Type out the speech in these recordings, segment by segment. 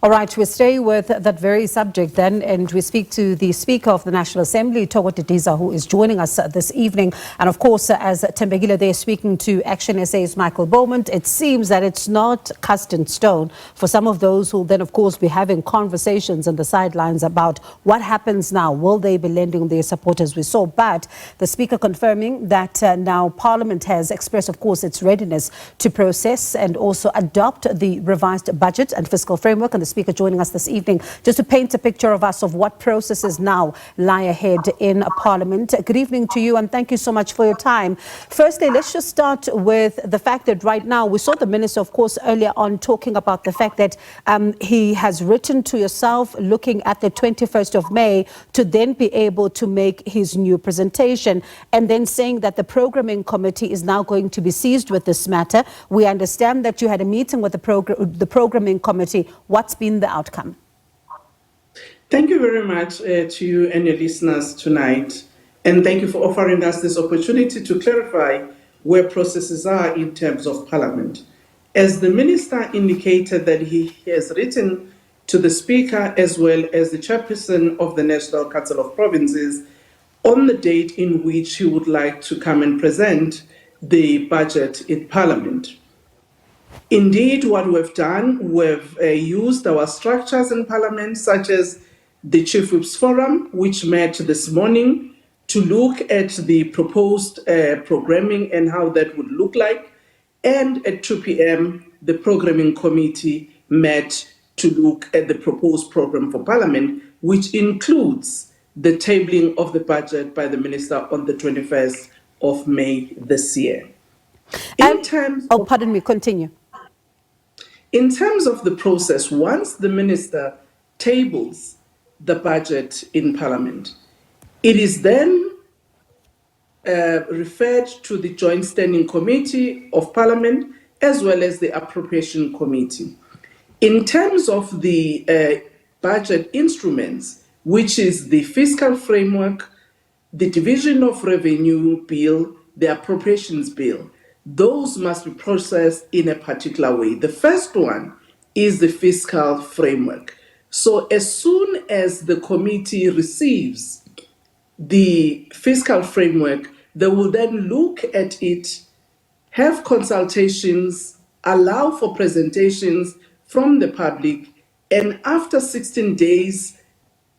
All right, we stay with that very subject then, and we speak to the Speaker of the National Assembly, Thoko Didiza, who is joining us this evening. And of course, as Tembegile there speaking to Action SA's Michael Bowman, it seems that it's not cast in stone for some of those who then, of course, be having conversations on the sidelines about what happens now. Will they be lending their support as we saw? But the Speaker confirming that now Parliament has expressed, of course, its readiness to process and also adopt the revised budget and fiscal framework. And the Speaker joining us this evening just to paint a picture of us of what processes now lie ahead in Parliament. Good evening to you and thank you so much for your time. Firstly, let's just start with the fact that right now we saw the Minister, of course, earlier on talking about the fact that he has written to yourself looking at the 21st of May to then be able to make his new presentation, and then saying that the programming committee is now going to be seized with this matter. We understand that you had a meeting with the programming committee. What's been the outcome? Thank you very much to you and your listeners tonight. And thank you for offering us this opportunity to clarify where processes are in terms of Parliament. As the Minister indicated that he has written to the Speaker as well as the Chairperson of the National Council of Provinces on the date in which he would like to come and present the budget in Parliament. Indeed, what we've done, we've used our structures in Parliament, such as the Chief Whips Forum, which met this morning to look at the proposed programming and how that would look like. And at 2 p.m., the Programming Committee met to look at the proposed program for Parliament, which includes the tabling of the budget by the Minister on the 21st of May this year. Pardon me, continue. In terms of the process, once the Minister tables the budget in Parliament, it is then referred to the Joint Standing Committee of Parliament as well as the Appropriation Committee. In terms of the budget instruments, which is the Fiscal Framework, the Division of Revenue Bill, the Appropriations Bill, those must be processed in a particular way. The first one is the Fiscal Framework. So as soon as the committee receives the Fiscal Framework, they will then look at it, have consultations, allow for presentations from the public, and after 16 days,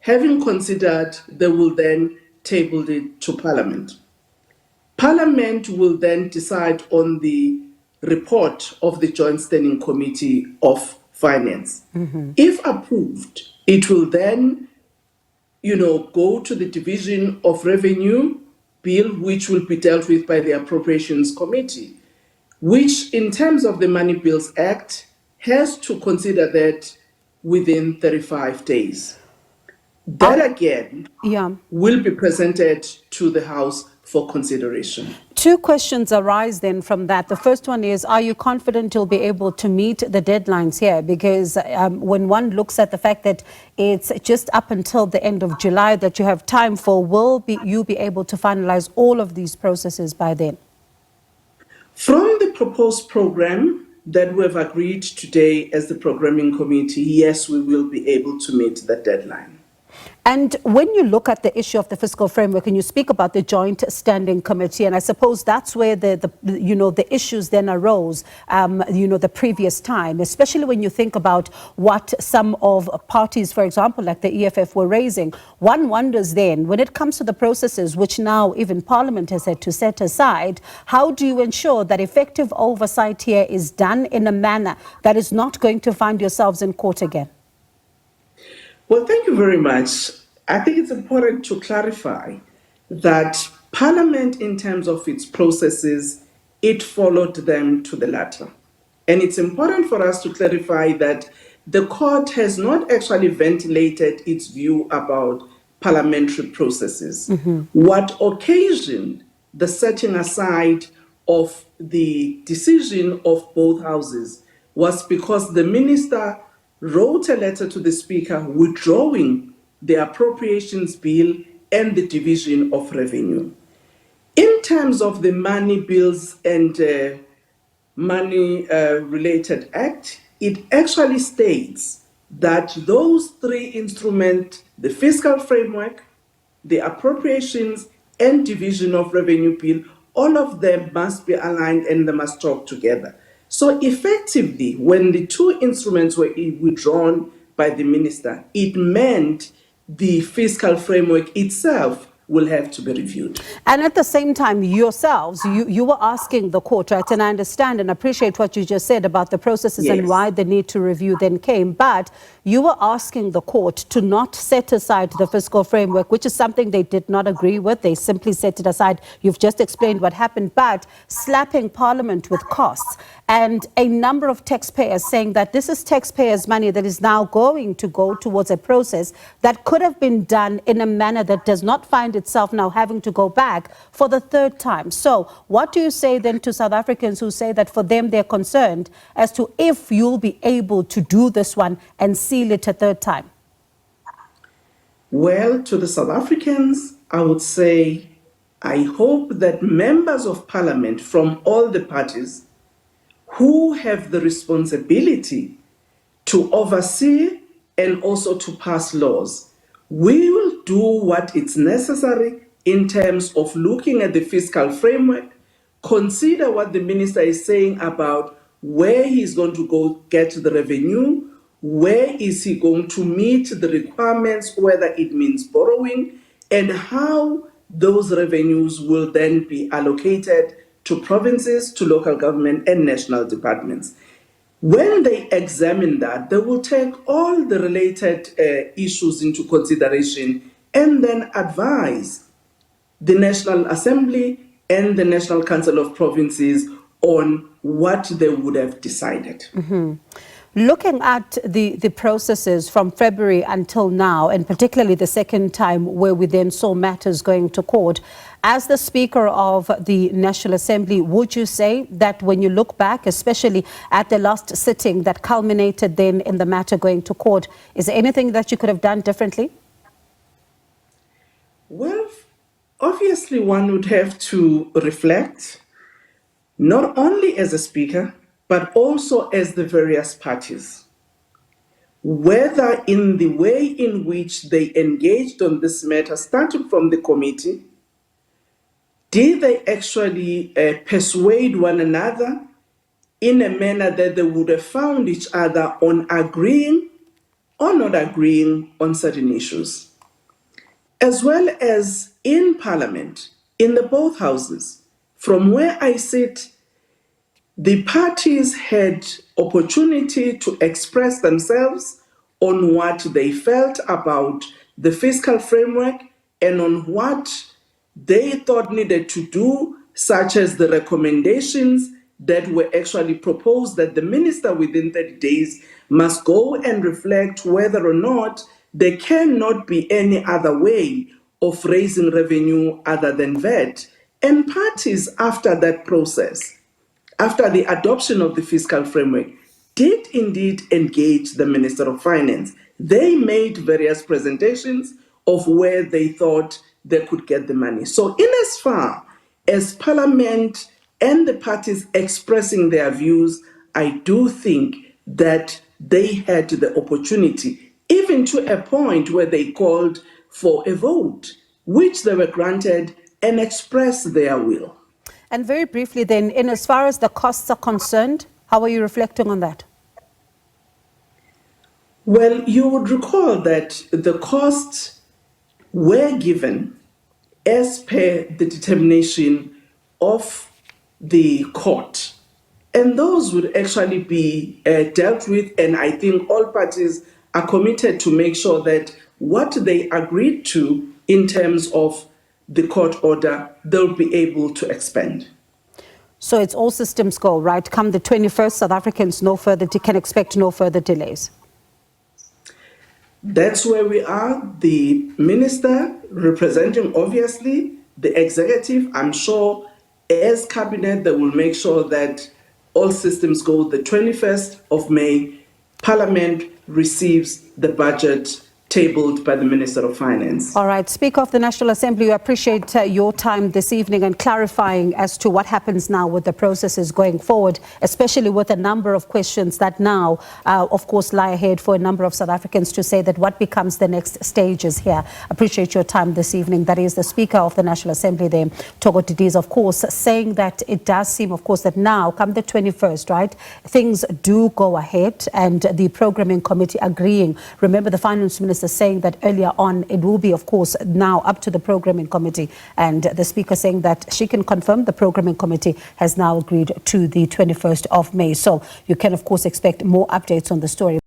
having considered, they will then table it to Parliament. Parliament will then decide on the report of the Joint Standing Committee of Finance. If approved, it will then, go to the Division of Revenue Bill, which will be dealt with by the Appropriations Committee, which in terms of the Money Bills Act has to consider that within 35 days. That again will be presented to the House for consideration. Two questions arise then from that. The first one is, are you confident you'll be able to meet the deadlines here? Because when one looks at the fact that it's just up until the end of July that you have time for, will you be able to finalize all of these processes by then? From the proposed program that we've agreed today as the Programming Committee, yes, we will be able to meet the deadline. And when you look at the issue of the fiscal framework and you speak about the Joint Standing Committee, and I suppose that's where the issues then arose, the previous time, especially when you think about what some of parties, for example, like the EFF were raising. One wonders then, when it comes to the processes, which now even Parliament has had to set aside, how do you ensure that effective oversight here is done in a manner that is not going to find yourselves in court again? Well, thank you very much. I think it's important to clarify that Parliament, in terms of its processes, it followed them to the letter. And it's important for us to clarify that the court has not actually ventilated its view about parliamentary processes. What occasioned the setting aside of the decision of both houses was because the Minister wrote a letter to the Speaker withdrawing the Appropriations Bill and the Division of Revenue. In terms of the Money Bills and Money Related Act, it actually states that those three instruments, the fiscal framework, the appropriations, and division of revenue bill, all of them must be aligned and they must talk together. So effectively, when the two instruments were withdrawn by the minister, it meant the fiscal framework itself will have to be reviewed. And at the same time, yourselves, you were asking the court, right? And I understand and appreciate what you just said about the processes and why the need to review then came. But you were asking the court to not set aside the fiscal framework, which is something they did not agree with. They simply set it aside. You've just explained what happened, but slapping Parliament with costs and a number of taxpayers saying that this is taxpayers' money that is now going to go towards a process that could have been done in a manner that does not find itself now having to go back for the third time. So what do you say then to South Africans who say that for them they're concerned as to if you'll be able to do this one and seal it a third time? Well, to the South Africans, I would say I hope that members of Parliament from all the parties who have the responsibility to oversee and also to pass laws, we will do what is necessary in terms of looking at the fiscal framework, consider what the minister is saying about where he's going to go get the revenue, where is he going to meet the requirements, whether it means borrowing, and how those revenues will then be allocated to provinces, to local government, and national departments. When they examine that, they will take all the related issues into consideration and then advise the National Assembly and the National Council of Provinces on what they would have decided. Looking at the processes from February until now, and particularly the second time where we then saw matters going to court, as the Speaker of the National Assembly, would you say that when you look back, especially at the last sitting that culminated then in the matter going to court, is there anything that you could have done differently? Well, obviously one would have to reflect, not only as a speaker, but also as the various parties, whether in the way in which they engaged on this matter, starting from the committee, did they actually persuade one another in a manner that they would have found each other on agreeing or not agreeing on certain issues? As well as in Parliament, in the both houses, from where I sit, the parties had opportunity to express themselves on what they felt about the fiscal framework and on what they thought needed to do, such as the recommendations that were actually proposed that the minister within 30 days must go and reflect whether or not there cannot be any other way of raising revenue other than VAT. And parties after that process, after the adoption of the fiscal framework, did indeed engage the Minister of Finance. They made various presentations of where they thought they could get the money. So in as far as Parliament and the parties expressing their views, I do think that they had the opportunity, even to a point where they called for a vote, which they were granted and expressed their will. And very briefly then, in as far as the costs are concerned, how are you reflecting on that? Well, you would recall that the costs were given as per the determination of the court. And those would actually be dealt with, and I think all parties are committed to make sure that what they agreed to in terms of the court order, they'll be able to expend. So it's all systems go, right? Come the 21st, South Africans can expect no further delays. That's where we are. The minister representing, obviously, the executive, I'm sure, as cabinet, they will make sure that all systems go the 21st of May. Parliament receives the budget tabled by the Minister of Finance. All right. Speaker of the National Assembly, we appreciate your time this evening and clarifying as to what happens now with the processes going forward, especially with a number of questions that now, of course, lie ahead for a number of South Africans to say that what becomes the next stages here. Appreciate your time this evening. That is the Speaker of the National Assembly there, Thoko Didiza, of course, saying that it does seem, of course, that now, come the 21st, right, things do go ahead and the Programming Committee agreeing. Remember, the Finance Minister saying that earlier on it will be, of course, now up to the Programming Committee, and the Speaker saying that she can confirm the Programming Committee has now agreed to the 21st of May. So you can, of course, expect more updates on the story.